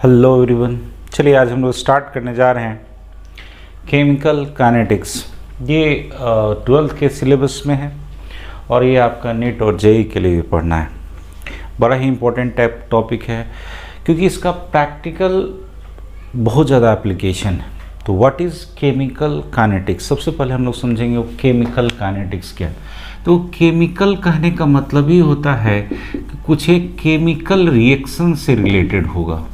Hello everyone, चलिए आज हम लोग स्टार्ट करने जा रहे हैं केमिकल काइनेटिक्स। ये 12th के सिलेबस में है और ये आपका नीट और जेई के लिए भी पढ़ना है। बड़ा ही इम्पोर्टेंट टॉपिक है क्योंकि इसका प्रैक्टिकल बहुत ज़्यादा एप्लीकेशन है। तो व्हाट इज़ केमिकल काइनेटिक्स? सबसे पहले हम लोग समझेंगे वो केमिकल काइनेटिक्स क्या है। तो केमिकल कहने का मतलब ही होता है कि कुछ एक केमिकल रिएक्शन से रिलेटेड होगा।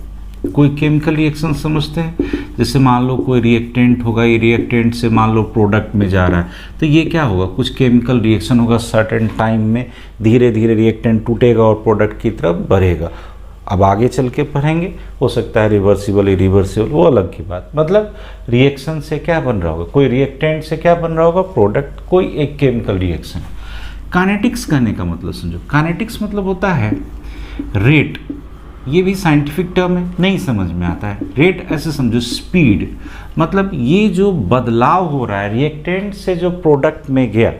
कोई केमिकल रिएक्शन समझते हैं, जैसे मान लो कोई रिएक्टेंट होगा, ये रिएक्टेंट से मान लो प्रोडक्ट में जा रहा है, तो ये क्या होगा, कुछ केमिकल रिएक्शन होगा। सर्टेन टाइम में धीरे धीरे रिएक्टेंट टूटेगा और प्रोडक्ट की तरफ बढ़ेगा। अब आगे चल के पढ़ेंगे, हो सकता है रिवर्सिबल इरिवर्सिबल, वो अलग की बात। मतलब रिएक्शन से क्या बन रहा होगा, कोई रिएक्टेंट से क्या बन रहा होगा, प्रोडक्ट, कोई एक केमिकल रिएक्शन। काइनेटिक्स कहने का मतलब समझो, काइनेटिक्स मतलब होता है रेट। ये भी साइंटिफिक टर्म है, नहीं समझ में आता है। रेट ऐसे समझो, स्पीड, मतलब ये जो बदलाव हो रहा है रिएक्टेंट से जो प्रोडक्ट में गया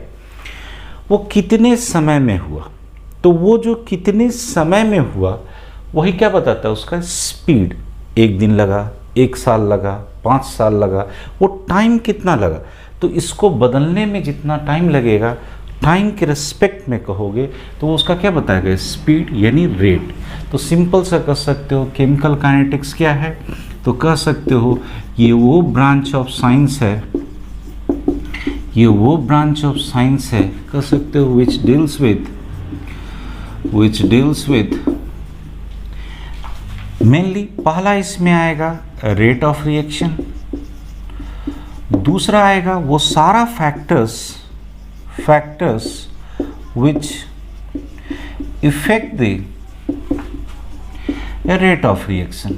वो कितने समय में हुआ। तो वो जो कितने समय में हुआ वही क्या बताता है, उसका स्पीड। एक दिन लगा, एक साल लगा, 5 साल लगा, वो टाइम कितना लगा। तो इसको बदलने में जितना टाइम लगेगा, टाइम के रिस्पेक्ट में कहोगे तो उसका क्या बताएगा, स्पीड यानी रेट। तो सिंपल सा कह सकते हो केमिकल काइनेटिक्स क्या है, तो कह सकते हो ये वो ब्रांच ऑफ साइंस है, ये वो ब्रांच ऑफ साइंस है, कह सकते हो विच डील्स विथ मेनली, पहला इसमें आएगा रेट ऑफ रिएक्शन, दूसरा आएगा वो सारा factors which affect the rate of reaction।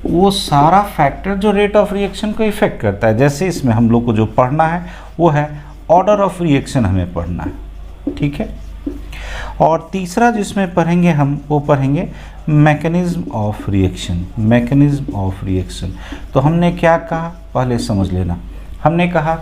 वो सारा फैक्टर जो रेट ऑफ रिएक्शन को इफेक्ट करता है। जैसे इसमें हम लोग को जो पढ़ना है वो है ऑर्डर ऑफ रिएक्शन, हमें पढ़ना है, ठीक है। और तीसरा जिसमें पढ़ेंगे हम, वो पढ़ेंगे mechanism of reaction, mechanism of reaction. तो हमने क्या कहा पहले समझ लेना। हमने कहा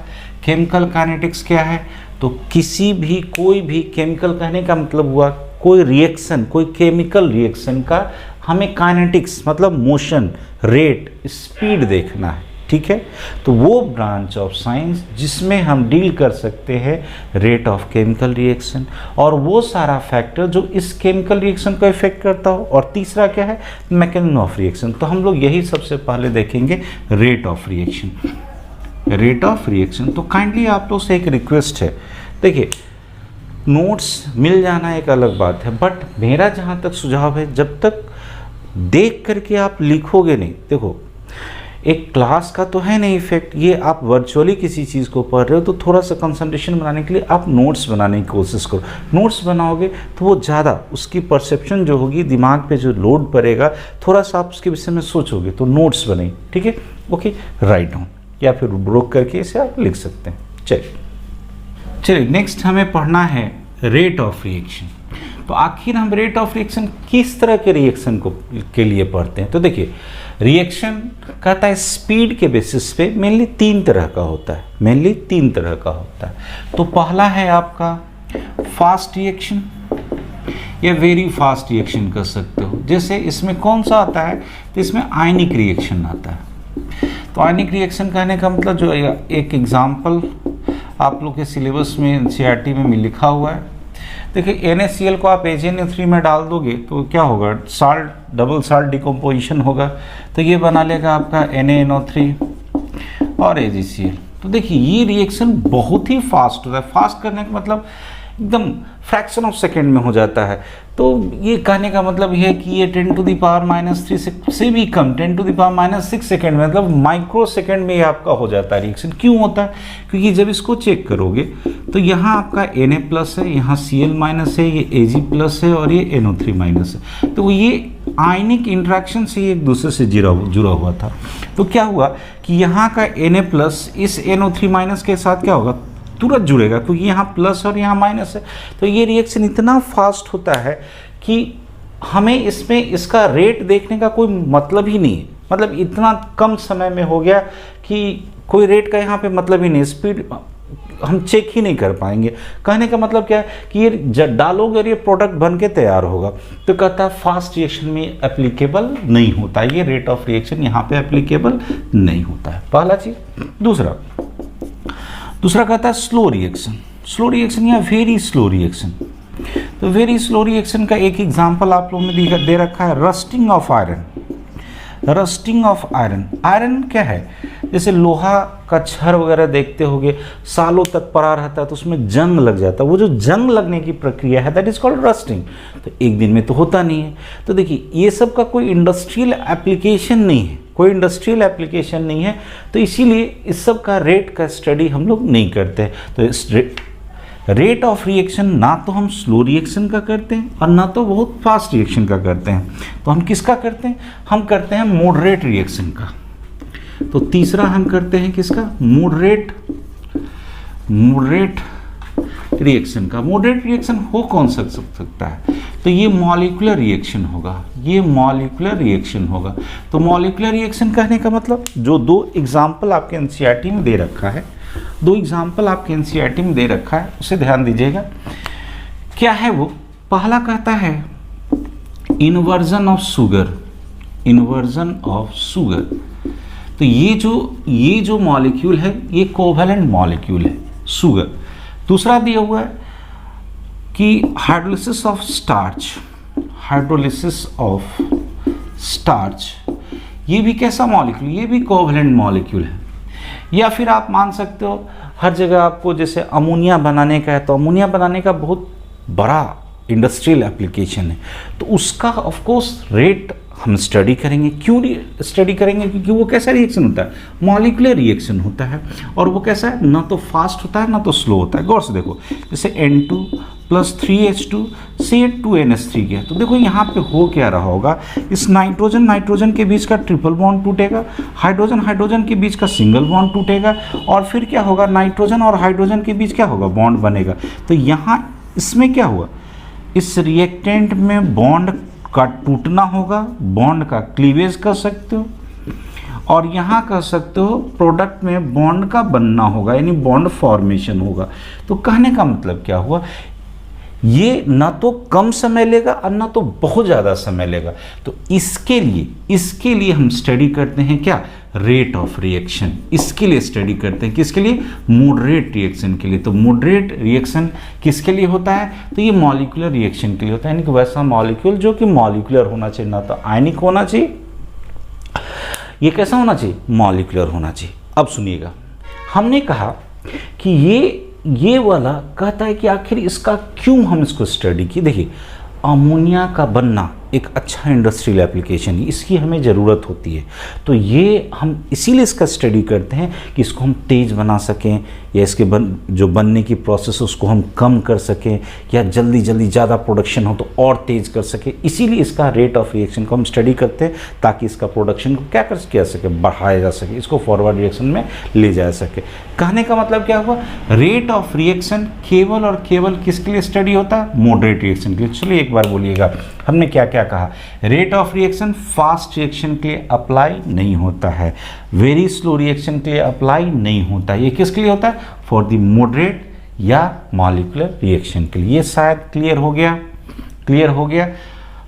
केमिकल काइनेटिक्स क्या है, तो किसी भी कोई भी केमिकल कहने का मतलब हुआ कोई रिएक्शन, कोई केमिकल रिएक्शन का हमें काइनेटिक्स मतलब मोशन, रेट, स्पीड देखना है, ठीक है। तो वो ब्रांच ऑफ साइंस जिसमें हम डील कर सकते हैं रेट ऑफ केमिकल रिएक्शन और वो सारा फैक्टर जो इस केमिकल रिएक्शन को इफेक्ट करता हो। और तीसरा क्या है, मैकेनिज्म ऑफ रिएक्शन। तो हम लोग यही सबसे पहले देखेंगे rate of reaction, rate of reaction. तो काइंडली आप लोग से एक रिक्वेस्ट है, देखिए नोट्स मिल जाना एक अलग बात है, बट मेरा जहाँ तक सुझाव है, जब तक देख करके आप लिखोगे नहीं, देखो एक क्लास का तो है नहीं इफेक्ट, ये आप वर्चुअली किसी चीज़ को पढ़ रहे हो तो थोड़ा सा कंसंट्रेशन बनाने के लिए आप नोट्स बनाने की कोशिश करो। नोट्स बनाओगे तो वो ज़्यादा उसकी परसेप्शन जो होगी, दिमाग पे जो लोड पड़ेगा, थोड़ा सा आप उसके विषय में सोचोगे, तो नोट्स बने, ठीक है। ओके, राइट डाउन या फिर ब्रोक करके इसे आप लिख सकते हैं। चलिए नेक्स्ट हमें पढ़ना है रेट ऑफ रिएक्शन। तो आखिर हम रेट ऑफ रिएक्शन किस तरह के रिएक्शन के लिए पढ़ते हैं। तो देखिए रिएक्शन कहता है स्पीड के बेसिस पे मेनली 3 तरह का होता है, मेनली 3 तरह का होता है। तो पहला है आपका फास्ट रिएक्शन या वेरी फास्ट रिएक्शन कर सकते हो। जैसे इसमें कौन सा आता है, तो इसमें आयनिक रिएक्शन आता है। तो आयनिक रिएक्शन कहने का मतलब जो एक एग्जाम्पल आप लोग के सिलेबस में एनसीईआरटी में लिखा हुआ है। देखिए NaCl को आप AgNO3 में डाल दोगे तो क्या होगा, साल्ट, डबल साल्ट डिकम्पोजिशन होगा, तो ये बना लेगा आपका NaNO3 और AgCl। तो देखिए ये रिएक्शन बहुत ही फास्ट होता है। फास्ट करने का मतलब एकदम फ्रैक्शन ऑफ सेकेंड में हो जाता है। तो ये कहने का मतलब ये है कि ये 10⁻³ से भी कम, 10⁻⁶ सेकेंड में, मतलब माइक्रो सेकेंड में ये आपका हो जाता है रिएक्शन। क्यों होता है, क्योंकि जब इसको चेक करोगे तो यहाँ आपका Na+ है, यहाँ Cl- है, ये Ag+ है और ये NO3- है। तो ये आयनिक इंट्रैक्शन से एक दूसरे से जुड़ा हुआ था। तो क्या हुआ कि यहाँ का Na+ इस NO3- के साथ क्या होगा, तुरंत जुड़ेगा, क्योंकि यहाँ प्लस और यहाँ माइनस है। तो ये रिएक्शन इतना फास्ट होता है कि हमें इसमें इसका रेट देखने का कोई मतलब ही नहीं है। मतलब इतना कम समय में हो गया कि कोई रेट का यहाँ पे मतलब ही नहीं। स्पीड हम चेक ही नहीं कर पाएंगे। कहने का मतलब क्या है कि ये डालोगे और ये प्रोडक्ट बन के तैयार होगा। तो कहता है फास्ट रिएक्शन में एप्लीकेबल नहीं होता, ये रेट ऑफ रिएक्शन यहाँ पे एप्लीकेबल नहीं होता है, पहला चीज। दूसरा कहता है स्लो रिएक्शन। स्लो रिएक्शन या वेरी स्लो रिएक्शन। तो वेरी स्लो रिएक्शन का एक एग्जांपल आप लोगों ने दे रखा है, rusting of iron. Rusting of iron, iron क्या है, जैसे लोहा का छड़ वगैरह देखते होंगे सालों तक पड़ा रहता है तो उसमें जंग लग जाता है, वो जो जंग लगने की प्रक्रिया है दैट इज कॉल्ड रस्टिंग। तो एक दिन में तो होता नहीं है। तो देखिए ये सब का कोई इंडस्ट्रियल एप्लीकेशन नहीं है, कोई इंडस्ट्रियल एप्लीकेशन नहीं है, तो इसीलिए इस सब का रेट का स्टडी हम लोग नहीं करते। तो इस रेट ऑफ रिएक्शन ना तो हम स्लो रिएक्शन का करते हैं और ना तो बहुत फास्ट रिएक्शन का करते हैं। तो हम किसका करते हैं, हम करते हैं मॉडरेट रिएक्शन का। तो तीसरा हम करते हैं किसका, मॉडरेट रिएक्शन का। मॉडरेट रिएक्शन हो कौन सा सकता है, तो ये मॉलिक्यूलर रिएक्शन होगा, ये मॉलिक्यूलर रिएक्शन होगा। तो मॉलिक्यूलर रिएक्शन कहने का मतलब जो दो एग्जाम्पल आपके एनसीईआरटी में दे रखा है, दो एग्जाम्पल आपके एनसीईआरटी में दे रखा है, उसे ध्यान दीजिएगा। क्या है वो, पहला कहता है inversion of sugar, inversion of sugar. तो ये जो मॉलिक्यूल है ये कोवैलेंट मॉलिक्यूल है शुगर। दूसरा दिया हुआ है कि hydrolysis of starch, hydrolysis of starch, ये भी कैसा मॉलिक्यूल, ये भी कोवैलेंट मॉलिक्यूल है। या फिर आप मान सकते हो हर जगह आपको जैसे अमोनिया बनाने का है, तो अमोनिया बनाने का बहुत बड़ा इंडस्ट्रियल एप्लीकेशन है, तो उसका ऑफ कोर्स रेट हम स्टडी करेंगे। क्यों स्टडी करेंगे, क्योंकि वो कैसा रिएक्शन होता है, मॉलिक्यूलर रिएक्शन होता है, और वो कैसा है, ना तो फास्ट होता है ना तो स्लो होता है। गौर से देखो, जैसे N2 + 3H2 से 2NH3 गया, तो देखो यहाँ पे हो क्या रहा होगा, इस नाइट्रोजन के बीच का ट्रिपल बॉन्ड टूटेगा, हाइड्रोजन के बीच का सिंगल बॉन्ड टूटेगा, और फिर क्या होगा, नाइट्रोजन और हाइड्रोजन के बीच क्या होगा, बॉन्ड बनेगा। तो यहाँ इसमें क्या हुआ, इस रिएक्टेंट में बॉन्ड का टूटना होगा, बॉन्ड का क्लीवेज कर सकते हो, और यहाँ कर सकते हो प्रोडक्ट में बॉन्ड का बनना होगा, यानी बॉन्ड फॉर्मेशन होगा। तो कहने का मतलब क्या हुआ, ये ना तो कम समय लेगा और ना तो बहुत ज़्यादा समय लेगा। तो इसके लिए हम स्टडी करते हैं क्या, रेट ऑफ रिएक्शन। इसके लिए स्टडी करते हैं किसके लिए, मॉडरेट रिएक्शन के लिए। तो मॉडरेट रिएक्शन किसके लिए होता है, तो ये मॉलिक्यूलर रिएक्शन के लिए होता है, यानी कि वैसा मॉलिक्यूल जो कि मॉलिक्यूलर होना चाहिए, ना तो आयनिक होना चाहिए, ये कैसा होना चाहिए, मॉलिक्यूलर होना चाहिए। अब सुनिएगा, हमने कहा कि ये वाला कहता है कि आखिर इसका क्यों हम इसको स्टडी की। देखिए अमोनिया का बनना एक अच्छा इंडस्ट्रियल एप्लीकेशन है, इसकी हमें ज़रूरत होती है। तो ये हम इसीलिए इसका स्टडी करते हैं कि इसको हम तेज़ बना सकें, या इसके जो बनने की प्रोसेस उसको हम कम कर सकें, या जल्दी ज़्यादा प्रोडक्शन हो तो और तेज़ कर सके। इसीलिए इसका रेट ऑफ रिएक्शन को हम स्टडी करते हैं, ताकि इसका प्रोडक्शन को क्या किया सके, बढ़ाया जा सके, इसको फॉरवर्ड रिएक्शन में ले जा सके। कहने का मतलब क्या हुआ, रेट ऑफ रिएक्शन केवल और केवल किसके लिए स्टडी होता है, मॉडरेट रिएक्शन के लिए। चलिए एक बार बोलिएगा, हमने क्या क्या कहा, rate of reaction fast reaction के लिए अप्लाई नहीं होता है, वेरी स्लो रिएक्शन के लिए अप्लाई नहीं होता है, ये किसके लिए होता है, फॉर द मॉडरेट या मॉलिक्यूलर रिएक्शन के लिए। ये शायद क्लियर हो गया।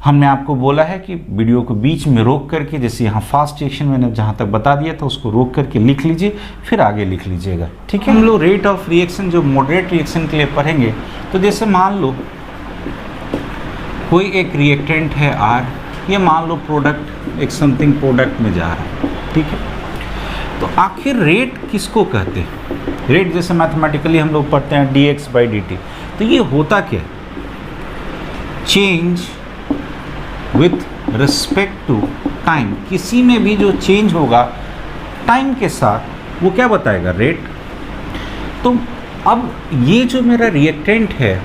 हमने आपको बोला है कि वीडियो को बीच में रोक करके, जैसे यहाँ फास्ट रिएक्शन मैंने जहाँ तक बता दिया था उसको रोक करके लिख लीजिए, फिर आगे लिख लीजिएगा, ठीक है। हम लोग रेट ऑफ रिएक्शन जो मॉडरेट रिएक्शन के लिए पढ़ेंगे, तो जैसे मान लो कोई एक रिएक्टेंट है R, ये मान लो प्रोडक्ट एक समथिंग प्रोडक्ट में जा रहा है, ठीक है। तो आखिर रेट किसको कहते हैं, रेट जैसे मैथमेटिकली हम लोग पढ़ते हैं dx/dt। तो ये होता क्या, change with respect to time, किसी में भी जो चेंज होगा टाइम के साथ वो क्या बताएगा, रेट। तो अब ये जो मेरा रिएक्टेंट है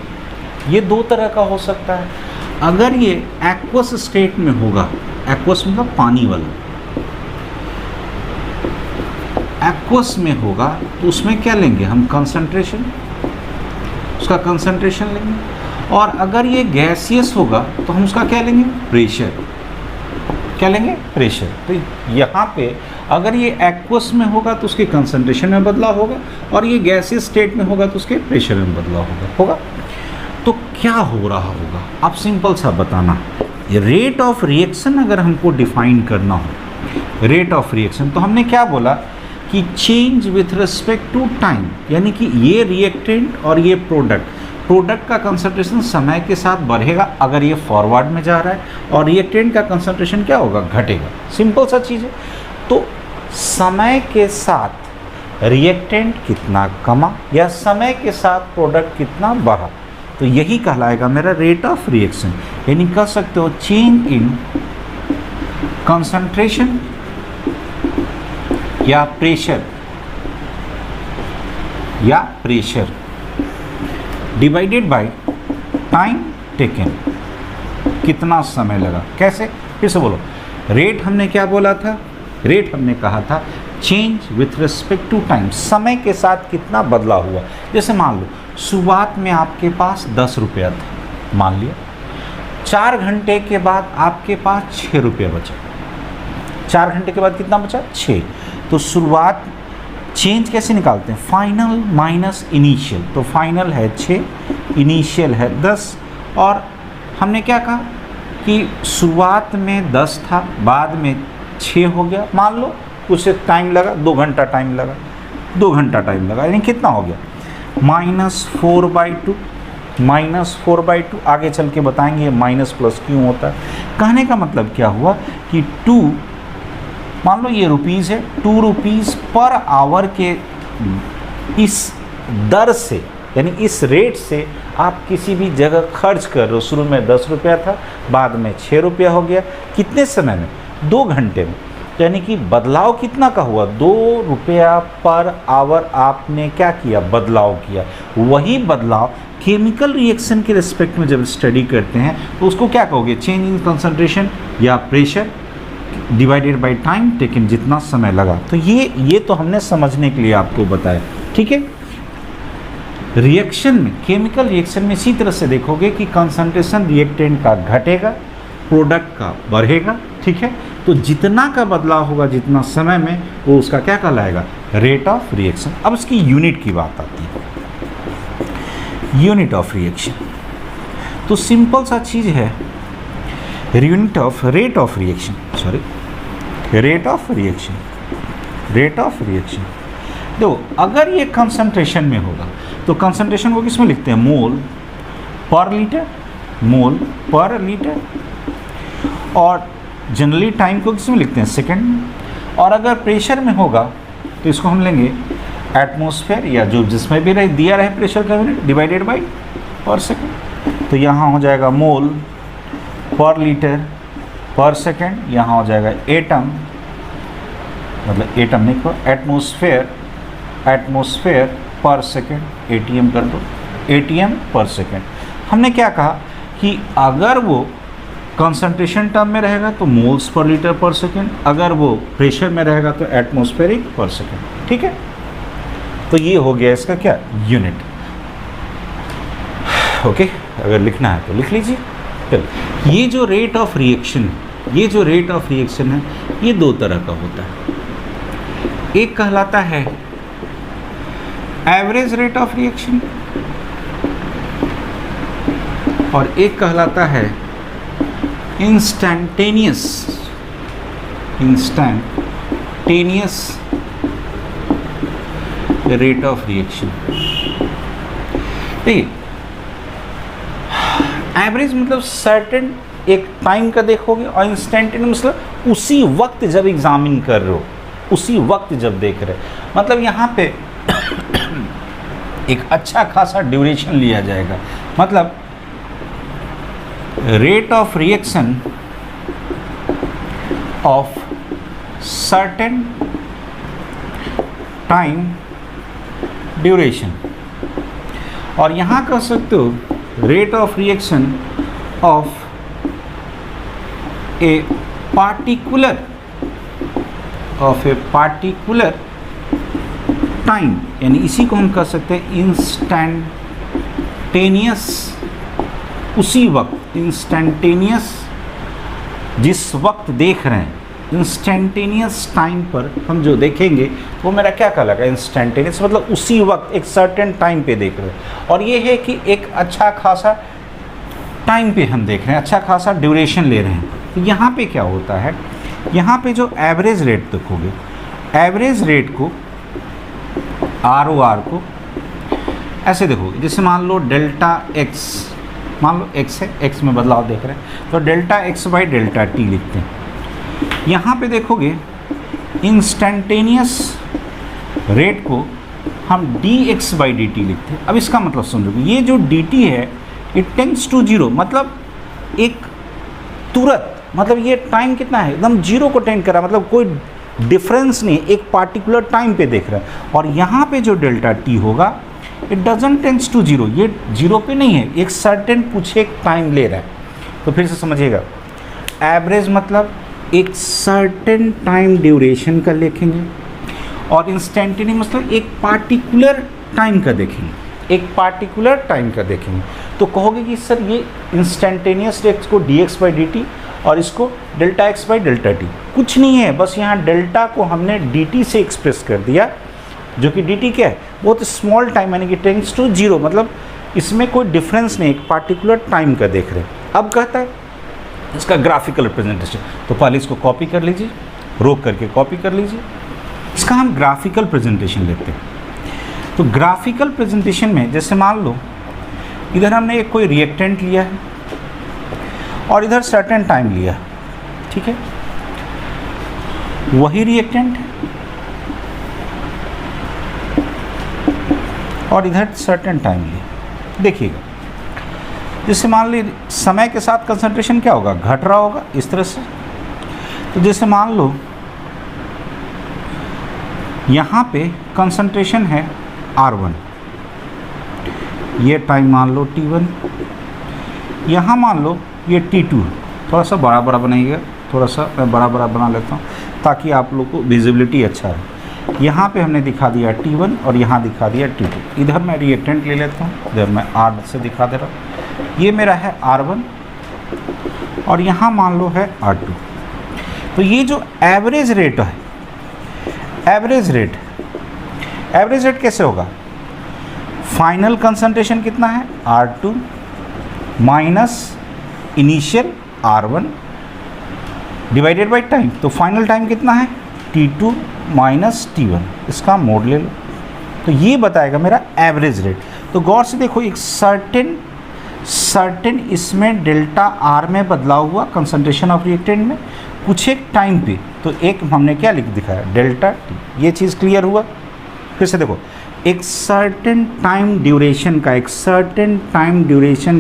ये दो तरह का हो सकता है। अगर ये एक्वस स्टेट में होगा, एक्वस मतलब पानी वाला, एक्वस में होगा तो उसमें क्या लेंगे हम, कंसंट्रेशन, उसका कंसंट्रेशन लेंगे। और अगर ये गैसियस होगा तो हम उसका क्या लेंगे, प्रेशर, क्या लेंगे, प्रेशर। तो यहाँ पे अगर ये एक्वस में होगा तो उसके कंसंट्रेशन में बदलाव होगा, और ये गैसीय स्टेट में होगा तो उसके प्रेशर में बदलाव होगा। तो क्या हो रहा होगा, आप सिंपल सा बताना। रेट ऑफ रिएक्शन अगर हमको डिफाइन करना हो, रेट ऑफ रिएक्शन, तो हमने क्या बोला कि change with respect to time, यानी कि ये रिएक्टेंट और ये प्रोडक्ट का कंसंट्रेशन समय के साथ बढ़ेगा अगर ये फॉरवर्ड में जा रहा है, और रिएक्टेंट का कंसंट्रेशन क्या होगा, घटेगा। सिंपल सा चीज़ है। तो समय के साथ रिएक्टेंट कितना कमा या समय के साथ प्रोडक्ट कितना बढ़ा, तो यही कहलाएगा मेरा रेट ऑफ रिएक्शन। यानी कह सकते हो चेंज इन कंसंट्रेशन या pressure divided by time taken, कितना समय लगा। कैसे, फिर से बोलो। रेट हमने क्या बोला था, रेट हमने कहा था change with respect to time, समय के साथ कितना बदलाव हुआ। जैसे मान लो शुरुआत में आपके पास 10 रुपया था, मान लिया 4 घंटे के बाद आपके पास 6 रुपया बचा। 4 घंटे के बाद कितना बचा, 6। तो शुरुआत चेंज कैसे निकालते हैं, फाइनल माइनस इनिशियल। तो फाइनल है 6, इनिशियल है 10, और हमने क्या कहा कि शुरुआत में 10 था, बाद में 6 हो गया। मान लो उसे टाइम लगा 2 घंटा टाइम लगा, 2 घंटा टाइम लगा, यानी कितना हो गया, -4/2, -4/2। आगे चल के बताएंगे माइनस प्लस क्यों होता है। कहने का मतलब क्या हुआ कि 2, मान लो ये रुपीज़ है, 2 रुपीज़ पर आवर के इस दर से, यानी इस रेट से आप किसी भी जगह खर्च कर रहे हो। शुरू में 10 रुपया था, बाद में 6 रुपया हो गया। कितने समय में, 2 घंटे में। यानी कि बदलाव कितना का हुआ, 2 रुपया पर आवर आपने क्या किया, बदलाव किया। वही बदलाव केमिकल रिएक्शन के रिस्पेक्ट में जब स्टडी करते हैं तो उसको क्या कहोगे, चेंज इन कंसंट्रेशन या pressure divided by time taken, जितना समय लगा। तो ये तो हमने समझने के लिए आपको बताया, ठीक है। रिएक्शन में, केमिकल रिएक्शन में इसी तरह से देखोगे कि कंसंट्रेशन रिएक्टेंट का घटेगा, प्रोडक्ट का बढ़ेगा, ठीक है। तो जितना का बदलाव होगा जितना समय में, वो उसका क्या कहलाएगा, रेट ऑफ रिएक्शन। अब इसकी यूनिट की बात आती है, यूनिट ऑफ रिएक्शन। तो सिंपल सा चीज़ है, unit of rate of reaction, rate of reaction. देखो अगर ये कंसंट्रेशन में होगा तो कंसंट्रेशन को किस में लिखते हैं, मोल पर लीटर, और जनरली टाइम को किस में लिखते हैं, सेकंड। और अगर प्रेशर में होगा तो इसको हम लेंगे एटमॉस्फेयर, या जो जिसमें भी रहे दिया रहे प्रेशर का यूनिट, डिवाइडेड बाई पर सेकंड। तो यहाँ हो जाएगा मोल पर लीटर पर सेकंड, यहाँ हो जाएगा एटम, मतलब एटम नहीं को एटमॉस्फेयर पर सेकंड, एटीएम कर दो, एटीएम पर सेकंड। हमने क्या कहा कि अगर वो कंसंट्रेशन टर्म में रहेगा तो मोल्स पर लीटर पर सेकंड, अगर वो प्रेशर में रहेगा तो एटमॉस्फेरिक पर सेकंड, ठीक है। तो ये हो गया इसका क्या, यूनिट। ओके, अगर लिखना है तो लिख लीजिए। चलो, ये जो रेट ऑफ रिएक्शन है, ये 2 तरह का होता है। एक कहलाता है एवरेज रेट ऑफ रिएक्शन, और एक कहलाता है इंस्टैंटेनियस रेट ऑफ रिएक्शन। देखिए, एवरेज मतलब सर्टेन एक टाइम का देखोगे, और इंस्टेंटेनियस मतलब उसी वक्त जब एग्जामिन कर रहे हो, उसी वक्त जब देख रहे, मतलब यहाँ पे एक अच्छा खासा ड्यूरेशन लिया जाएगा। मतलब rate of reaction of certain time duration, और यहाँ कह सकते हो rate of reaction of a particular time, यानी इसी को हम कह सकते हैं इंस्टैंटेनियस, उसी वक्त, इंस्टैंटेनियस जिस वक्त देख रहे हैं इंस्टेंटेनियस टाइम पर हम जो देखेंगे वो मेरा क्या कहलाएगा, इंस्टेंटेनियस मतलब उसी वक्त एक सर्टेन टाइम पे देख रहे हैं। और ये है कि एक अच्छा खासा टाइम पे हम देख रहे हैं, अच्छा खासा ड्यूरेशन ले रहे हैं। तो यहाँ पे क्या होता है, यहाँ पे जो एवरेज रेट देखोगे, एवरेज रेट को ROR को ऐसे देखोगे, जैसे मान लो डेल्टा x, मान लो x है, x में बदलाव देख रहे हैं तो delta x by delta t लिखते हैं। यहाँ पे देखोगे इंस्टेंटेनियस रेट को हम dx बाई dt लिखते हैं। अब इसका मतलब समझोगे, ये जो dt है इट टेंड्स टू जीरो, मतलब एक तुरंत, मतलब ये टाइम कितना है, एकदम जीरो को टेंड कर रहा है, मतलब कोई डिफरेंस नहीं, एक पार्टिकुलर टाइम पे देख रहा है। और यहाँ पे जो डेल्टा t होगा it doesn't tends to zero, ये जीरो पे नहीं है, एक सर्टेन कुछ एक टाइम ले रहा है। तो फिर से समझिएगा, एवरेज मतलब एक सर्टेन टाइम ड्यूरेशन का लिखेंगे, और इंस्टेंटेनियस मतलब एक पार्टिकुलर टाइम का देखेंगे, एक पार्टिकुलर टाइम का देखेंगे। तो कहोगे कि सर ये इंस्टेंटेनियस रेट को dx बाई dt और इसको delta x by delta t, कुछ नहीं है, बस यहाँ डेल्टा को हमने dt से एक्सप्रेस कर दिया, जो कि dt क्या है, बहुत स्मॉल टाइम यानी कि टेंड्स टू जीरो, मतलब इसमें कोई डिफरेंस नहीं, एक पार्टिकुलर टाइम का देख रहे हैं। अब कहता है इसका ग्राफिकल रिप्रेजेंटेशन, तो पहले इसको कॉपी कर लीजिए, रोक करके कॉपी कर लीजिए, इसका हम ग्राफिकल प्रेजेंटेशन लेते हैं। तो ग्राफिकल प्रेजेंटेशन में जैसे मान लो इधर हमने एक कोई रिएक्टेंट लिया है और इधर सर्टेन टाइम लिया, ठीक है, वही रिएक्टेंट है और इधर सर्टेन टाइम लिया। देखिएगा, जैसे मान ली समय के साथ कंसंट्रेशन क्या होगा, घट रहा होगा इस तरह से। तो जैसे मान लो यहाँ पे कंसंट्रेशन है R1, ये टाइम मान लो T1, यहाँ मान लो ये T2, थोड़ा सा बड़ा बड़ा बनाइएगा, थोड़ा सा मैं बड़ा बड़ा बना लेता हूँ ताकि आप लोग को विजिबिलिटी अच्छा है। यहाँ पे हमने दिखा दिया T1 और यहाँ दिखा दिया T2। इधर मैं रिएक्टेंट ले लेता हूँ, इधर मैं R से दिखा दे रहा हूँ, ये मेरा है R1 और यहाँ मान लो है R2। तो ये जो एवरेज रेट है, एवरेज रेट कैसे होगा, फाइनल कंसंट्रेशन कितना है R2 minus initial R1 divided by time. तो फाइनल टाइम कितना है T2 माइनस T1, इसका मोड ले लो, तो ये बताएगा मेरा एवरेज रेट। तो गौर से देखो, एक सर्टेन इसमें डेल्टा R में बदलाव हुआ कंसंट्रेशन ऑफ रिएक्टेंट में कुछ एक टाइम पे, तो एक हमने क्या लिख दिखाया डेल्टा T। ये चीज़ क्लियर हुआ। फिर से देखो, एक सर्टेन टाइम ड्यूरेशन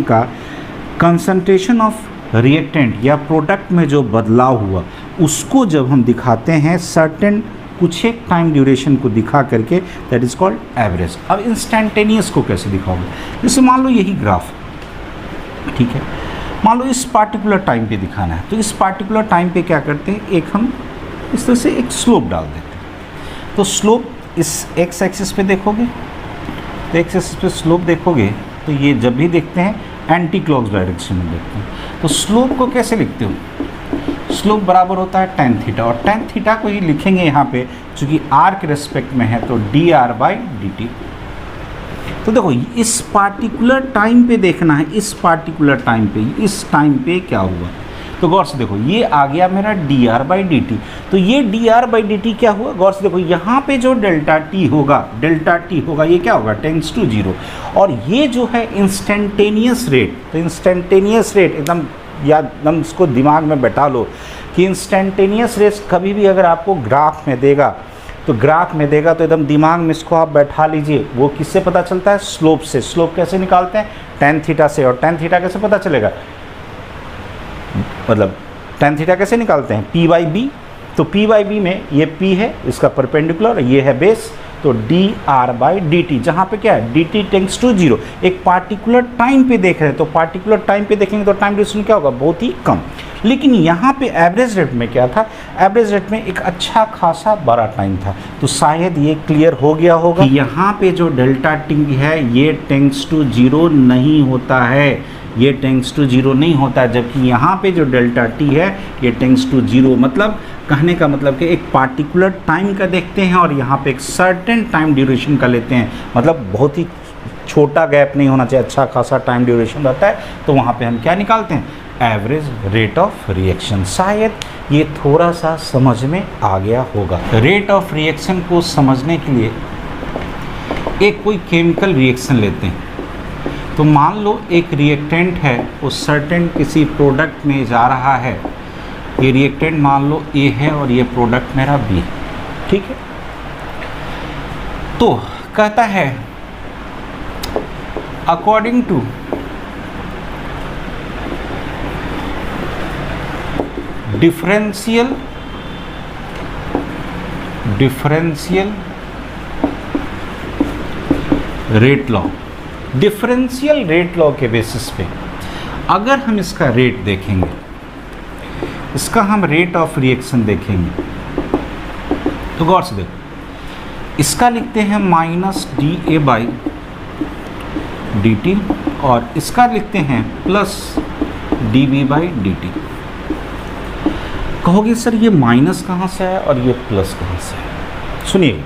का कंसंट्रेशन ऑफ रिएक्टेंट या प्रोडक्ट में जो बदलाव हुआ उसको जब हम दिखाते हैं सर्टेन कुछ एक टाइम ड्यूरेशन को दिखा करके, दैट इज कॉल्ड एवरेज। अब इंस्टेंटेनियस को कैसे दिखाओगे, जैसे मान लो यही ग्राफ, ठीक है, मान लो इस पार्टिकुलर टाइम पे दिखाना है, तो इस पार्टिकुलर टाइम पे क्या करते हैं, एक हम इस तरह से एक स्लोप डाल देते हैं। तो स्लोप इस एक्स एक्सिस पे देखोगे, तो एक्स एक्सिस पे स्लोप देखोगे तो ये जब भी देखते हैं एंटी क्लॉक डायरेक्शन में देखते हैं। तो स्लोप को कैसे लिखते हो, स्लोप बराबर होता है tan थीटा, और tan थीटा को ही लिखेंगे यहाँ पे चूँकि r के रेस्पेक्ट में है, तो dr बाई dt। तो देखो, इस पार्टिकुलर टाइम पे देखना है, इस पार्टिकुलर टाइम पे, इस टाइम पे क्या हुआ। तो गौर से देखो, ये आ गया मेरा dr बाई dt। तो ये dr बाई dt क्या हुआ, गौर से देखो, यहाँ पे जो डेल्टा t होगा ये क्या होगा, टेंड्स टू जीरो। और ये जो है इंस्टेंटेनियस रेट, तो इंस्टेंटेनियस रेट एकदम एकदम इसको दिमाग में बैठा लो कि इंस्टेंटेनियस रेट कभी भी अगर आपको ग्राफ में देगा तो एकदम दिमाग में इसको आप बैठा लीजिए। वो किससे पता चलता है, स्लोप से। स्लोप कैसे निकालते हैं, tan थीटा से। और tan थीटा कैसे पता चलेगा, मतलब tan थीटा कैसे निकालते हैं, p बाई बी। तो p बाई बी में ये p है, इसका परपेंडिकुलर, ये है बेस, तो dr बाई dt, जहाँ पे क्या है dt टेंड्स टू जीरो। एक पार्टिकुलर टाइम पे देख रहे हैं, तो पार्टिकुलर टाइम पे देखेंगे तो टाइम ड्यूरेशन क्या होगा, बहुत ही कम। लेकिन यहाँ पे एवरेज रेट में क्या था, एवरेज रेट में एक अच्छा खासा बड़ा टाइम था। तो शायद ये क्लियर हो गया होगा कि यहाँ पे जो डेल्टा टी है ये टेंड्स टू जीरो नहीं होता है, ये टेंड्स टू जीरो नहीं होता है, जबकि यहाँ पे जो डेल्टा टी है ये टेंड्स टू जीरो। मतलब कहने का मतलब कि एक पार्टिकुलर टाइम का देखते हैं और यहाँ पे एक सर्टेन टाइम ड्यूरेशन का लेते हैं, मतलब बहुत ही छोटा गैप नहीं होना चाहिए, अच्छा खासा टाइम ड्यूरेशन रहता है, तो वहाँ पे हम क्या निकालते हैं, एवरेज रेट ऑफ रिएक्शन। शायद ये थोड़ा सा समझ में आ गया होगा। रेट ऑफ रिएक्शन को समझने के लिए एक कोई केमिकल रिएक्शन लेते हैं। तो मान लो एक रिएक्टेंट है, वो सर्टेन किसी प्रोडक्ट में जा रहा है, ये रिएक्टेंट मान लो ए है और ये प्रोडक्ट मेरा बी, ठीक है। तो कहता है according to differential rate law, differential rate law के बेसिस पे अगर हम इसका रेट देखेंगे, इसका हम रेट ऑफ रिएक्शन देखेंगे, तो गौर से देखो, इसका लिखते हैं minus D A by D T और इसका लिखते हैं plus D B by D T. कहोगे सर ये माइनस कहाँ से है और ये प्लस कहाँ से है? सुनिए,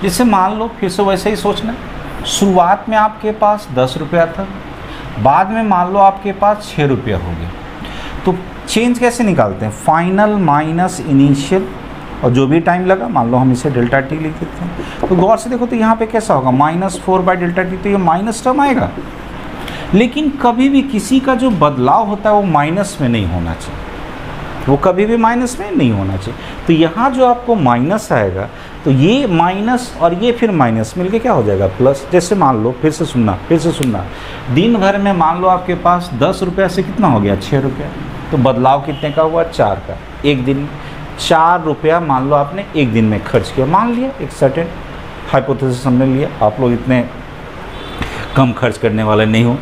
जैसे मान लो, फिर से वैसे ही सोचना, शुरुआत में आपके पास 10 रुपया था, बाद में मान लो आपके पास 6 रुपया हो गया, तो चेंज कैसे निकालते हैं, फाइनल माइनस इनिशियल और जो भी टाइम लगा, मान लो हम इसे डेल्टा टी लिख देते हैं। तो गौर से देखो तो यहाँ पे कैसा होगा, -4 बाई डेल्टा टी, तो ये माइनस टर्म आएगा। लेकिन कभी भी किसी का जो बदलाव होता है वो माइनस में नहीं होना चाहिए, वो कभी भी माइनस में नहीं होना चाहिए। तो यहाँ जो आपको माइनस आएगा, तो ये माइनस और ये फिर माइनस मिलके क्या हो जाएगा, प्लस। जैसे मान लो, फिर से सुनना, दिन भर में मान लो आपके पास 10 रुपया से कितना हो गया, 6 रुपया, तो बदलाव कितने का हुआ, 4 का। एक दिन 4 रुपया मान लो आपने एक दिन में खर्च किया, मान लिया, एक सर्टेन हाइपोथेसिस हमने लिया, आप लोग इतने कम खर्च करने वाले नहीं हो,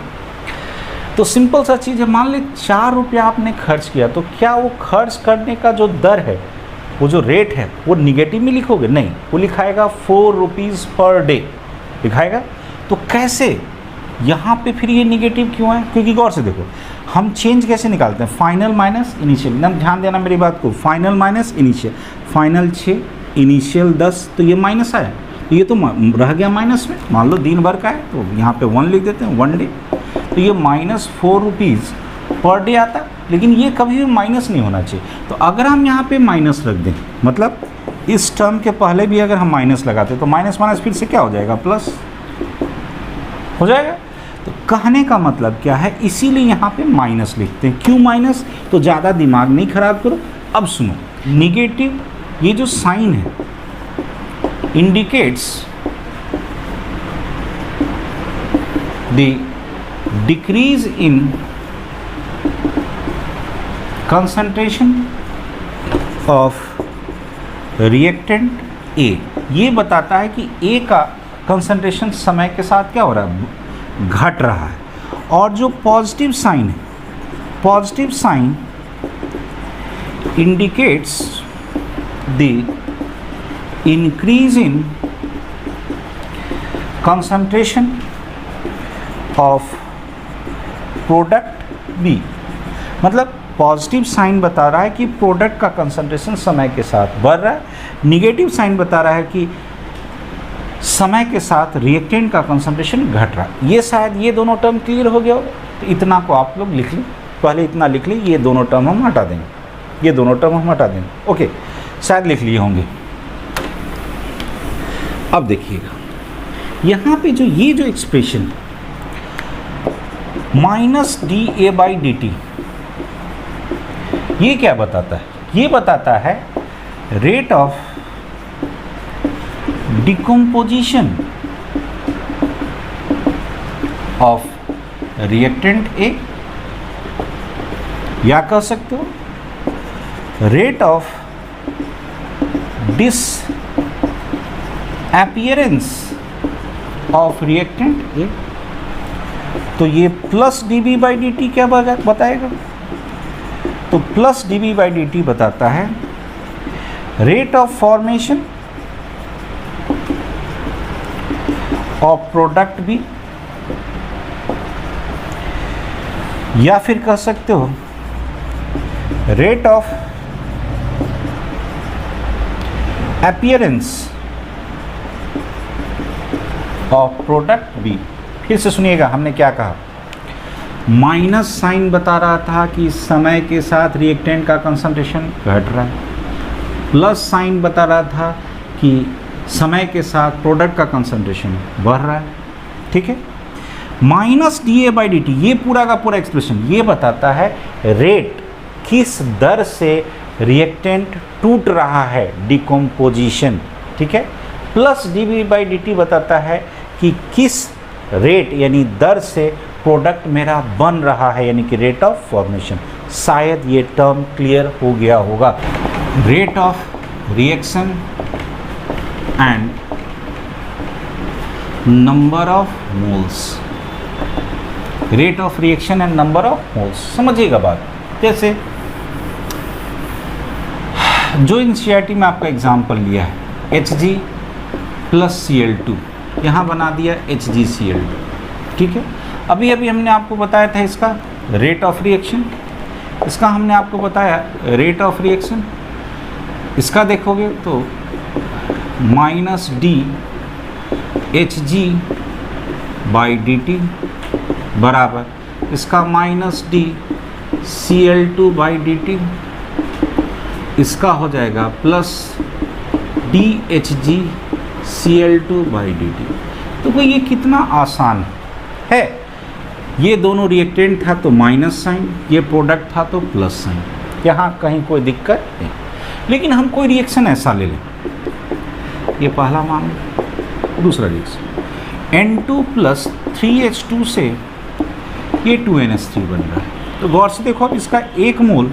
तो सिंपल सा चीज़ है, मान ली 4 रुपया आपने खर्च किया, तो क्या वो खर्च करने का जो दर है, वो जो रेट है, वो निगेटिव में लिखोगे, नहीं, वो लिखाएगा 4 रुपीज़ पर डे लिखाएगा। तो कैसे यहाँ पे फिर ये निगेटिव क्यों है, क्योंकि गौर से देखो, हम चेंज कैसे निकालते हैं, फाइनल माइनस इनिशियल, एकदम ध्यान देना मेरी बात को, final minus initial, final 6, initial 10, तो ये माइनस आया, तो ये तो रह गया माइनस में। मान लो दिन भर का है, तो यहाँ पे 1 लिख देते हैं, 1 डे, तो ये -4 रुपीज़ पर डे आता, लेकिन ये कभी भी माइनस नहीं होना चाहिए। तो अगर हम यहाँ पे माइनस रख दें, मतलब इस टर्म के पहले भी अगर हम माइनस लगाते तो माइनस फिर से क्या हो जाएगा, प्लस हो जाएगा। तो कहने का मतलब क्या है, इसीलिए यहाँ पे माइनस लिखते हैं। क्यों माइनस, तो ज़्यादा दिमाग नहीं खराब करो। अब सुनो, निगेटिव ये जो साइन है indicates the decrease in concentration of reactant A, ये बताता है कि ए का कंसंट्रेशन समय के साथ क्या हो रहा है, घट रहा है। और जो पॉजिटिव साइन है, positive sign indicates the increase in concentration of product B, मतलब पॉजिटिव साइन बता रहा है कि प्रोडक्ट का कंसंट्रेशन समय के साथ बढ़ रहा है, निगेटिव साइन बता रहा है कि समय के साथ रिएक्टेंट का कंसंट्रेशन घट रहा है। ये शायद ये दोनों टर्म क्लियर हो गया होगा, तो इतना को आप लोग लिख लें, पहले इतना लिख लें, ये दोनों टर्म हम हटा देंगे, ये दोनों टर्म हम हटा देंगे, ओके, शायद लिख लिए होंगे। अब देखिएगा यहाँ पे जो ये जो एक्सप्रेशन -dA/dt, ये क्या बताता है, ये बताता है rate of decomposition of reactant A, या कह सकते हो rate of disappearance of reactant A. तो ये प्लस dB/dt क्या बताएगा, तो प्लस dB/dt बताता है rate of formation of product B या फिर कह सकते हो rate of appearance of product B. फिर से सुनिएगा, हमने क्या कहा, माइनस साइन बता रहा था कि समय के साथ रिएक्टेंट का कंसंट्रेशन घट रहा है, प्लस साइन बता रहा था कि समय के साथ प्रोडक्ट का कंसंट्रेशन बढ़ रहा है। ठीक है, minus D A by D T, ये पूरा का पूरा एक्सप्रेशन ये बताता है रेट किस दर से रिएक्टेंट टूट रहा है, डिकम्पोजिशन। ठीक है, plus D B by D T बताता है कि किस रेट यानी दर से प्रोडक्ट मेरा बन रहा है, यानी कि रेट ऑफ फॉर्मेशन। शायद ये टर्म क्लियर हो गया होगा। Rate of reaction and number of moles, rate of reaction and number of moles, समझिएगा बात। जैसे जो एनसीईआरटी में आपका एग्जाम्पल लिया है Hg प्लस Cl2, यहाँ बना दिया HgCl2। ठीक है, अभी अभी हमने आपको बताया था इसका रेट ऑफ रिएक्शन, इसका हमने आपको बताया रेट ऑफ रिएक्शन। इसका देखोगे तो minus D Hg by D T बराबर इसका minus D Cl2 by D T, इसका हो जाएगा plus D Hg Cl2 by D T. तो भाई ये कितना आसान है, ये दोनों रिएक्टेंट था तो माइनस साइन, ये प्रोडक्ट था तो प्लस साइन, यहाँ कहीं कोई दिक्कत नहीं। लेकिन हम कोई रिएक्शन ऐसा ले लें, ये पहला मामला। दूसरा रिएक्शन N2 प्लस 3H2 से ये 2NH3 बन रहा है। तो गौर से देखो, अब इसका एक मोल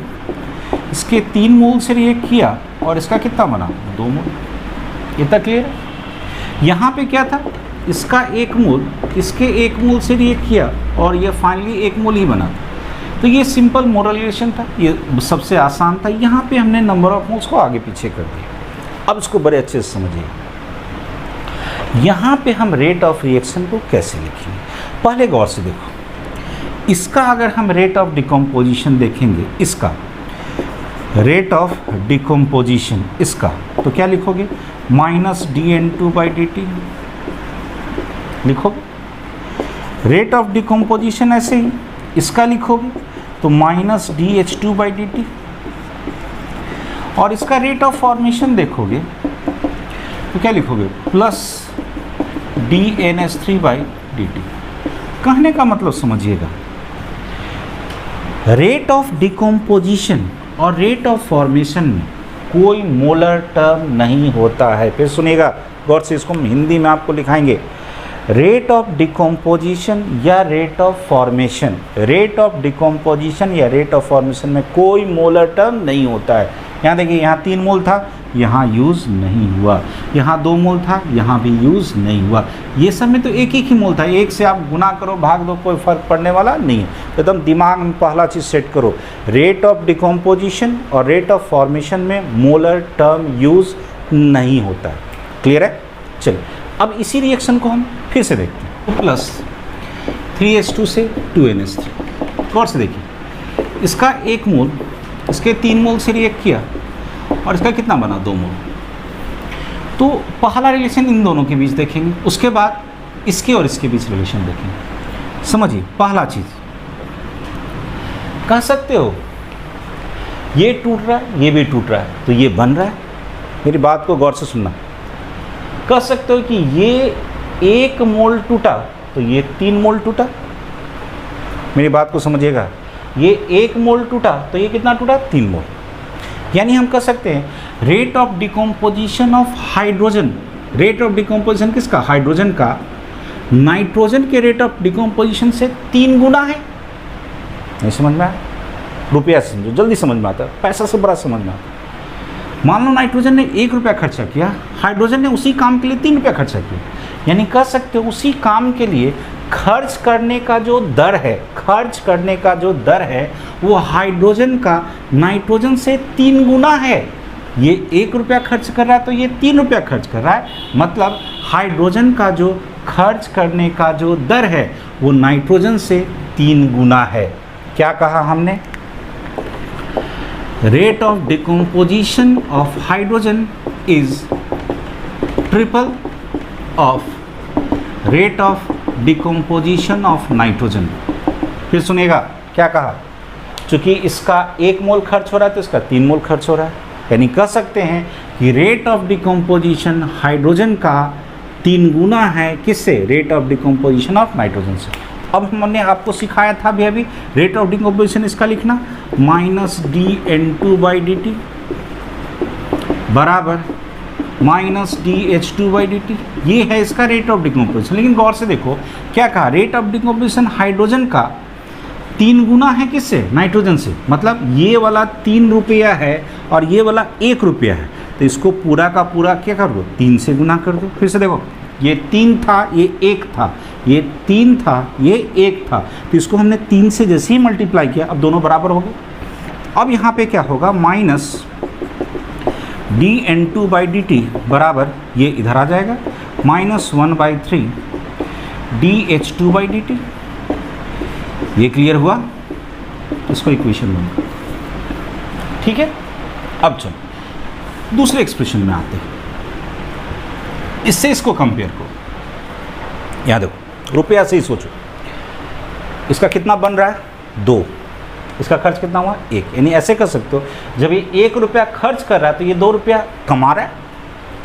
इसके 3 मोल से रिएक्ट किया और इसका कितना बना, 2 मोल। इतना क्लियर है। यहाँ पे क्या था, इसका एक मोल इसके एक मोल से रिएक्ट किया और ये फाइनली एक मोल ही बना। तो ये सिंपल मोरल रिलेशन था, ये सबसे आसान था। यहाँ पे हमने नंबर ऑफ मोल्स को आगे पीछे कर दिया। अब इसको बड़े अच्छे से समझिए, यहाँ पे हम रेट ऑफ रिएक्शन को कैसे लिखेंगे। पहले गौर से देखो, इसका अगर हम रेट ऑफ डिकम्पोजिशन देखेंगे, इसका रेट ऑफ डिकम्पोजिशन इसका, तो क्या लिखोगे, minus D N two by D T लिखोगे। रेट ऑफ डिकम्पोजिशन ऐसे ही इसका लिखोगे तो minus D H two by D T, और इसका रेट ऑफ फॉर्मेशन देखोगे तो क्या लिखोगे, plus D N H three by D T. कहने का मतलब समझिएगा, रेट ऑफ डिकम्पोजिशन और रेट ऑफ फॉर्मेशन में कोई मोलर टर्म नहीं होता है। फिर सुनिएगा गौर से, इसको हम हिंदी में आपको लिखाएंगे। रेट ऑफ डिकम्पोजिशन या rate of formation, rate of decomposition या रेट ऑफ फॉर्मेशन में कोई मोलर टर्म नहीं होता है। यहाँ देखिए, यहाँ 3 मोल था, यहाँ यूज़ नहीं हुआ, यहाँ 2 मोल था, यहाँ भी यूज़ नहीं हुआ। ये सब में तो एक ही मोल था, एक से आप गुना करो भाग दो, कोई फ़र्क पड़ने वाला नहीं है। एकदम दिमाग में पहला चीज़ सेट करो, रेट ऑफ डिकम्पोजिशन और रेट ऑफ फॉर्मेशन में मोलर टर्म यूज़ नहीं होता है। क्लियर है। चलिए अब इसी रिएक्शन को हम फिर से देखते हैं। प्लस 3H2 से 2NH3, गौर से देखिए, इसका 1 मोल इसके 3 मोल से रिएक्ट किया और इसका कितना बना, 2 मोल। तो पहला रिलेशन इन दोनों के बीच देखेंगे, उसके बाद इसके और इसके बीच रिलेशन देखेंगे। समझिए, पहला चीज़ कह सकते हो ये टूट रहा है, ये भी टूट रहा है, तो ये बन रहा है। मेरी बात को गौर से सुनना। कह सकते हो कि ये 1 मोल टूटा तो ये 3 मोल टूटा। मेरी बात को समझिएगा, ये 1 मोल टूटा तो ये कितना टूटा, 3 मोल। यानी हम कह सकते हैं rate of decomposition of hydrogen, rate of decomposition किसका, हाइड्रोजन का, नाइट्रोजन के रेट ऑफ डिकम्पोजिशन से 3 गुना है। नहीं समझ में आया, रुपया से समझो, जल्दी समझ में आता है, पैसा से बड़ा समझ में आता है। मान लो नाइट्रोजन ने 1 रुपया खर्चा किया, हाइड्रोजन ने उसी काम के लिए 3 रुपया खर्चा किया। यानी कह सकते हो उसी काम के लिए खर्च करने का जो दर है, खर्च करने का जो दर है वो हाइड्रोजन का नाइट्रोजन से 3 गुना है। ये 1 रुपया खर्च कर रहा है तो ये 3 रुपया खर्च कर रहा है, मतलब हाइड्रोजन का जो खर्च करने का जो दर है वो नाइट्रोजन से 3 गुना है। क्या कहा हमने? Rate of decomposition of hydrogen is triple of rate of decomposition of nitrogen. फिर सुनिएगा क्या कहा, चूंकि इसका 1 मोल खर्च हो रहा है तो इसका 3 मोल खर्च हो रहा है, यानी कह सकते हैं कि रेट ऑफ डिकम्पोजिशन हाइड्रोजन का 3 गुना है किससे? Rate of decomposition of nitrogen से। अब हमने आपको सिखाया था अभी रेट ऑफ डिकम्पोजिशन इसका लिखना -dN2/dt बराबर -dH2/dt, ये है इसका रेट ऑफ डिकम्पोजिशन। लेकिन गौर से देखो क्या कहा, रेट ऑफ डिकम्पोजिशन हाइड्रोजन का 3 गुना है किससे? नाइट्रोजन से। मतलब ये वाला 3 रुपया है और ये वाला 1 रुपया है, तो इसको पूरा का पूरा क्या कर दो? 3 से गुना कर दो। फिर से देखो, ये 3 था, ये 1 था, ये 3 था, ये 1 था, तो इसको हमने 3 से जैसे ही मल्टीप्लाई किया, अब दोनों बराबर हो गए। अब यहाँ पे क्या होगा? -dN2/dt बराबर, ये इधर आ जाएगा, -1/3 dH2/dt। ये क्लियर हुआ? इसको इक्वेशन बनूंगा, ठीक है। अब चलो दूसरे एक्सप्रेशन में आते हैं, इससे इसको कंपेयर करो। याद देखो, रुपया से ही सोचो, इसका कितना बन रहा है? 2, इसका खर्च कितना हुआ? 1, यानी ऐसे कर सकते हो, जब ये 1 रुपया खर्च कर रहा है तो ये 2 रुपया कमा रहा है,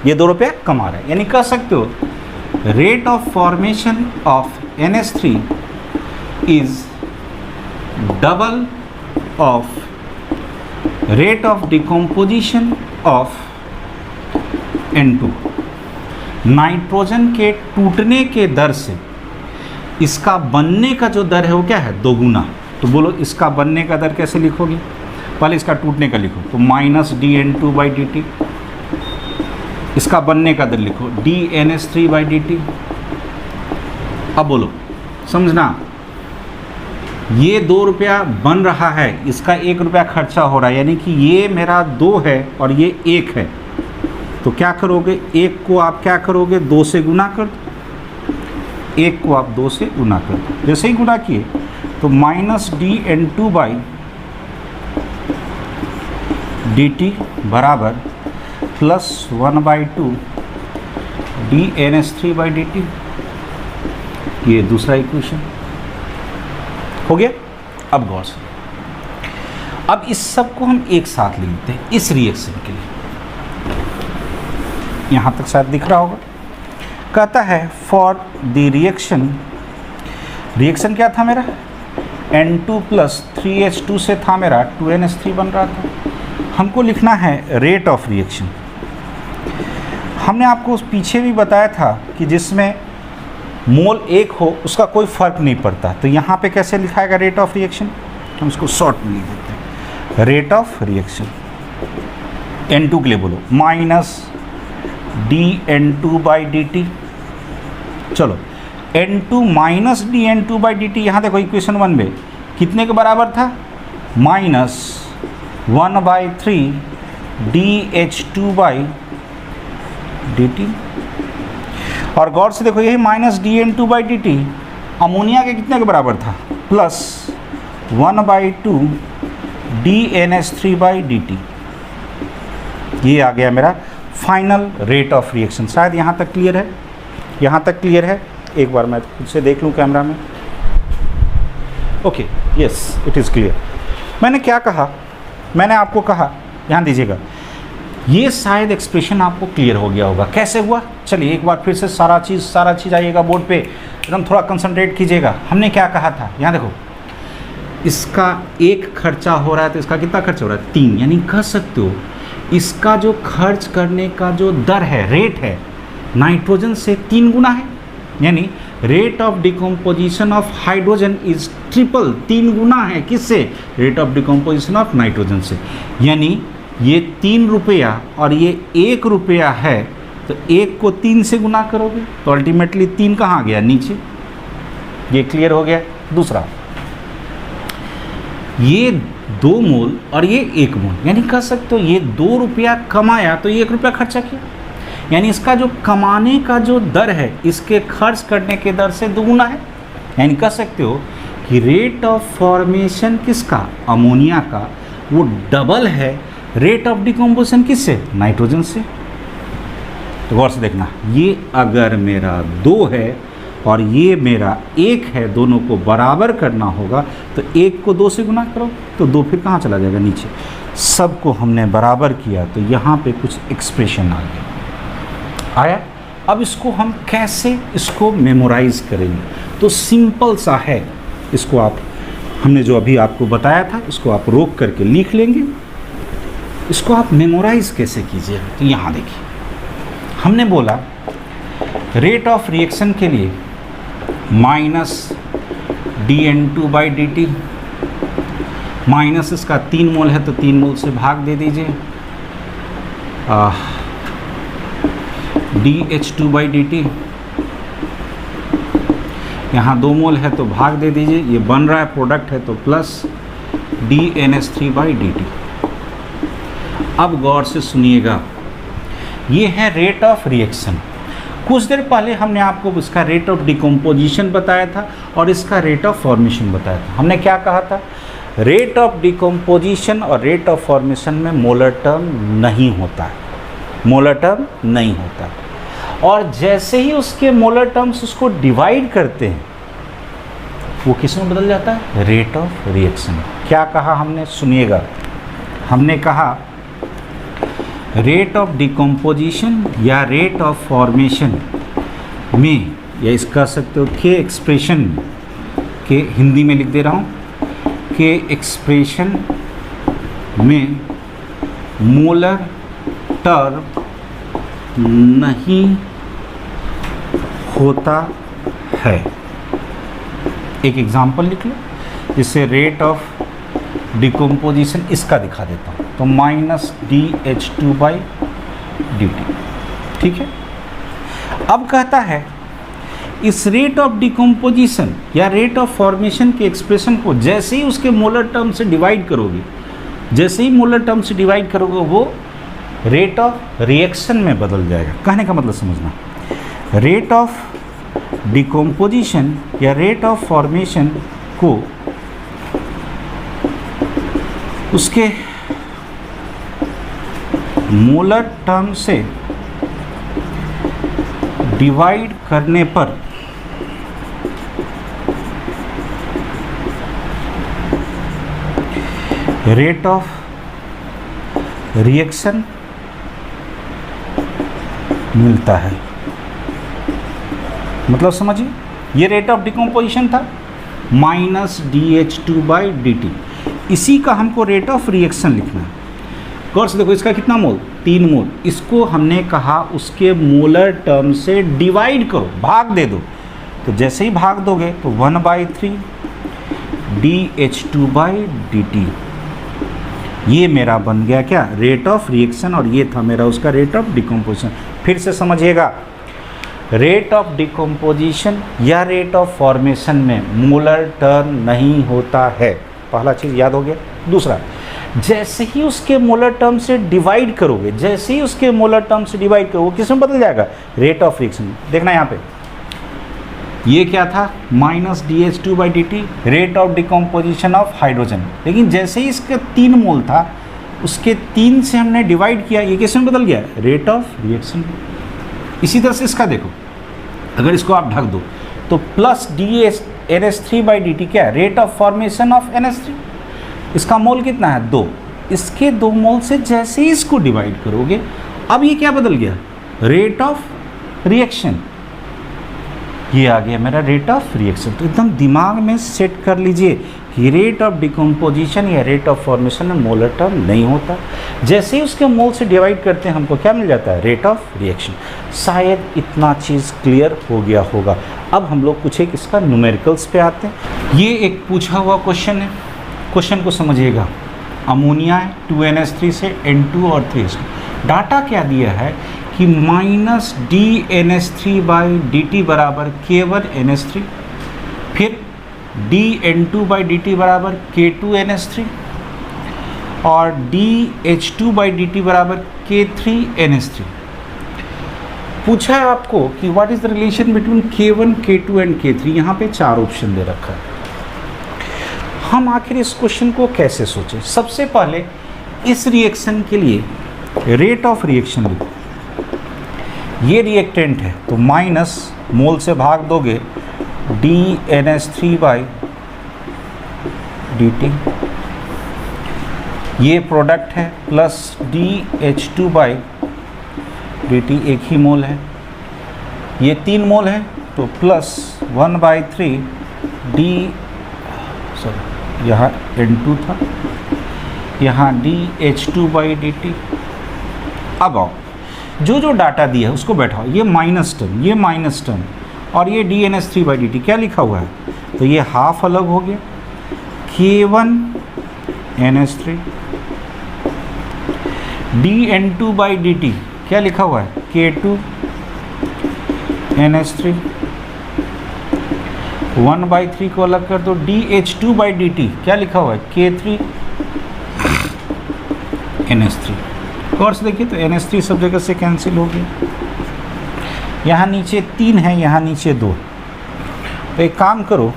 ये 2 रुपया कमा रहा है, यानी कह सकते हो rate of formation of NH3 is double of rate of decomposition of N2। Nitrogen के टूटने के दर से इसका बनने का जो दर है वो क्या है? 2 गुना। तो बोलो इसका बनने का दर कैसे लिखोगे? पहले इसका टूटने का लिखो, तो -dN2/dt, इसका बनने का दर लिखो dNH3/dt। अब बोलो, समझना, ये 2 रुपया बन रहा है, इसका 1 रुपया खर्चा हो रहा है, यानी कि ये मेरा 2 है और ये 1 है, तो क्या करोगे? 1 को आप क्या करोगे? 2 से गुना कर दो, 1 को आप 2 से गुना कर दो। जैसे ही गुना किए तो -dN2/dt बराबर +1/2 dNH3/dt। ये दूसरा इक्वेशन हो गया। अब गौर से, अब इस सब को हम एक साथ लिखते हैं इस रिएक्शन के लिए। यहाँ तक शायद दिख रहा होगा। कहता है फॉर द रिएक्शन क्या था मेरा? N2 + 3H2 से था मेरा 2NH3 बन रहा था। हमको लिखना है रेट ऑफ रिएक्शन। हमने आपको उस पीछे भी बताया था कि जिसमें मोल 1 हो उसका कोई फ़र्क नहीं पड़ता, तो यहाँ पे कैसे लिखाएगा रेट ऑफ रिएक्शन? हम इसको शॉर्ट में लिख देते हैं, रेट ऑफ रिएक्शन N2 के लिए बोलो -dN2/dt। चलो N2 -dN2/dt, यहाँ देखो इक्वेशन 1 में कितने के बराबर था? -1/3 dH2/dt। और गौर से देखो, यही -dN2/dt अमोनिया के कितने के बराबर था? +1/2 dNH3/dt। ये आ गया मेरा फाइनल रेट ऑफ रिएक्शन। शायद यहाँ तक क्लियर है? यहाँ तक क्लियर है? एक बार मैं खुद से देख लूँ कैमरा में। Okay, yes, it is clear. मैंने क्या कहा? मैंने आपको कहा, ध्यान दीजिएगा, ये शायद एक्सप्रेशन आपको क्लियर हो गया होगा। कैसे हुआ? चलिए एक बार फिर से सारा चीज़ आइएगा बोर्ड पे, एकदम थोड़ा कंसंट्रेट कीजिएगा। हमने क्या कहा था? यहाँ देखो, इसका 1 खर्चा हो रहा है तो इसका कितना खर्च हो रहा है? 3, यानी कह सकते हो इसका जो खर्च करने का जो दर है, रेट है, नाइट्रोजन से 3 गुना है, यानी rate of decomposition of hydrogen is triple, 3 गुना है किससे? Rate of decomposition of nitrogen से। यानी ये 3 रुपया और ये 1 रुपया है, तो 1 को 3 से गुना करोगे तो अल्टीमेटली 3 कहाँ गया? नीचे। ये क्लियर हो गया। दूसरा, ये 2 मोल और ये 1 मोल, यानी कह सकते हो ये 2 रुपया कमाया तो ये 1 रुपया खर्चा किया, यानी इसका जो कमाने का जो दर है इसके खर्च करने के दर से 2 गुना है। यानी कह सकते हो कि रेट ऑफ फॉर्मेशन किसका, अमोनिया का, वो डबल है रेट ऑफ डिकम्पोजिशन किससे, नाइट्रोजन से। तो गौर से देखना, ये अगर मेरा 2 है और ये मेरा 1 है, दोनों को बराबर करना होगा, तो 1 को 2 से गुना करो तो 2 फिर कहाँ चला जाएगा, नीचे। सबको हमने बराबर किया तो यहाँ पे कुछ एक्सप्रेशन आ गया, आया। अब इसको हम कैसे इसको मेमोराइज करेंगे, तो सिंपल सा है, इसको आप, हमने जो अभी आपको बताया था, इसको आप रोक करके लिख लेंगे। इसको आप मेमोराइज कैसे कीजिए, तो यहाँ देखिए, हमने बोला रेट ऑफ रिएक्शन के लिए माइनस dN2/dt, माइनस इसका 3 मोल है तो 3 मोल से भाग दे दीजिए, dH2/dt, यहाँ 2 मोल है तो भाग दे दीजिए, ये बन रहा है प्रोडक्ट है तो प्लस dNH3/dt। अब गौर से सुनिएगा, ये है रेट ऑफ रिएक्शन। कुछ देर पहले हमने आपको इसका रेट ऑफ डिकम्पोजिशन बताया था और इसका रेट ऑफ फॉर्मेशन बताया था। हमने क्या कहा था, रेट ऑफ डिकम्पोजिशन और रेट ऑफ फॉर्मेशन में मोलर टर्म नहीं होता है, मोलर टर्म नहीं होता, और जैसे ही उसके मोलर टर्म्स उसको डिवाइड करते हैं वो किस में बदल जाता है, रेट ऑफ रिएक्शन। क्या कहा हमने, सुनिएगा, हमने कहा रेट ऑफ डिकम्पोजिशन या रेट ऑफ फॉर्मेशन में, या इस कह सकते हो के एक्सप्रेशन के, हिंदी में लिख दे रहा हूँ, के एक्सप्रेशन में मोलर टर्म नहीं होता है। एक एग्जांपल लिख लो, जिससे रेट ऑफ डिकम्पोजिशन इसका दिखा देता हूँ, तो -dH2/dt, ठीक है। अब कहता है इस रेट ऑफ डिकम्पोजिशन या रेट ऑफ फॉर्मेशन के एक्सप्रेशन को जैसे ही उसके मोलर टर्म से डिवाइड करोगे, जैसे ही मोलर टर्म से डिवाइड करोगे, वो रेट ऑफ रिएक्शन में बदल जाएगा। कहने का मतलब समझना, रेट ऑफ डिकम्पोजिशन या रेट ऑफ फॉर्मेशन को उसके मोलर टर्म से डिवाइड करने पर रेट ऑफ रिएक्शन मिलता है। मतलब समझिए, ये रेट ऑफ डिकम्पोजिशन था -dH2/dt, इसी का हमको रेट ऑफ रिएक्शन लिखना है। गौर से देखो, इसका कितना मोल, 3 मोल, इसको हमने कहा उसके मोलर टर्म से डिवाइड करो, भाग दे दो, तो जैसे ही भाग दोगे तो 1/3 dH2/dt, ये मेरा बन गया क्या, रेट ऑफ रिएक्शन, और ये था मेरा उसका रेट ऑफ डिकम्पोजिशन। फिर से समझिएगा, रेट ऑफ डिकम्पोजिशन या रेट ऑफ फॉर्मेशन में मोलर टर्म नहीं होता है, पहला चीज़ याद हो गया। दूसरा, जैसे ही उसके मोलर टर्म से डिवाइड करोगे, जैसे ही उसके मोलर टर्म से डिवाइड करोगे, किस में बदल जाएगा, रेट ऑफ रिएक्शन। देखना यहाँ पे, ये क्या था, -dH2/dt, rate of decomposition of hydrogen, लेकिन जैसे ही इसका 3 मोल था, उसके 3 से हमने डिवाइड किया, ये किस में बदल गया, रेट ऑफ रिएक्शन। इसी तरह से इसका देखो, अगर इसको आप ढक दो तो +NH3/dt क्या है, rate of formation of NH3, इसका मोल कितना है, 2, इसके 2 मोल से जैसे ही इसको डिवाइड करोगे, अब ये क्या बदल गया, रेट ऑफ रिएक्शन, ये आ गया मेरा रेट ऑफ रिएक्शन। तो एकदम दिमाग में सेट कर लीजिए कि रेट ऑफ डिकम्पोजिशन या रेट ऑफ फॉर्मेशन में मोलर टर्म नहीं होता, जैसे ही उसके मोल से डिवाइड करते हैं हमको क्या मिल जाता है, रेट ऑफ रिएक्शन। शायद इतना चीज़ क्लियर हो गया होगा। अब हम लोग कुछ एक इसका न्यूमेरिकल्स पे आते हैं। ये एक पूछा हुआ क्वेश्चन है, क्वेश्चन को समझिएगा। अमोनिया है 2NH3 से N2 और 3, डाटा क्या दिया है कि -dNH3/dt बराबर K1NH3, फिर dN2/dt बराबर K2NH3 और dH2/dt बराबर K3NH3। पूछा है आपको कि what is the relation between K1, K2 and K3। यहाँ पे 4 ऑप्शन दे रखा है। हम आखिर इस क्वेश्चन को कैसे सोचें? सबसे पहले इस रिएक्शन के लिए रेट ऑफ रिएक्शन लिखो। ये रिएक्टेंट है तो माइनस मोल से भाग दोगे DNS3/dt, ये प्रोडक्ट है, प्लस DH2/dt, एक ही मोल है, ये 3 मोल है तो प्लस 1/3 यहाँ N2 था, यहाँ DH2/dt। अब आओ जो डाटा दिया है उसको बैठाओ, ये माइनस टर्म, ये माइनस टर्म, और ये DNS3/dt क्या लिखा हुआ है, तो ये हाफ अलग हो गया, K1NH3, DN2/dt क्या लिखा हुआ है, K2NH3, 1/3 को अलग कर दो, DH2/dt क्या लिखा हुआ है, K3NH3। और से देखिए तो NH3 सब जगह से कैंसिल हो गया, यहाँ नीचे 3 है, यहाँ नीचे 2। तो एक काम करो,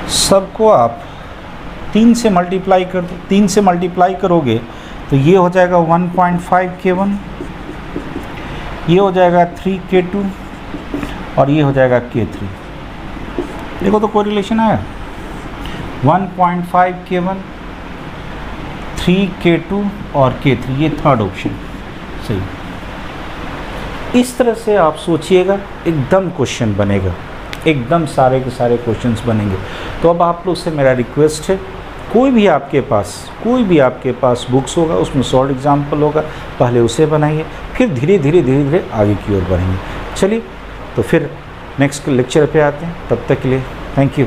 सबको आप 3 से मल्टीप्लाई कर दो, 3 से मल्टीप्लाई करोगे तो ये हो जाएगा 1.5 K1, ये हो जाएगा 3 K2 और ये हो जाएगा K3। देखो तो कोरिलेशन आया, 1.5 K1, 3 K2 और K3, ये थर्ड ऑप्शन सही। इस तरह से आप सोचिएगा, एकदम क्वेश्चन बनेगा, एकदम सारे के सारे क्वेश्चंस बनेंगे। तो अब आप लोग से मेरा रिक्वेस्ट है, कोई भी आपके पास बुक्स होगा, उसमें शॉर्ट एग्जाम्पल होगा, पहले उसे बनाइए, फिर धीरे धीरे आगे की ओर बढ़ेंगे। चलिए तो फिर नेक्स्ट लेक्चर पे आते हैं, तब तक के लिए थैंक यू।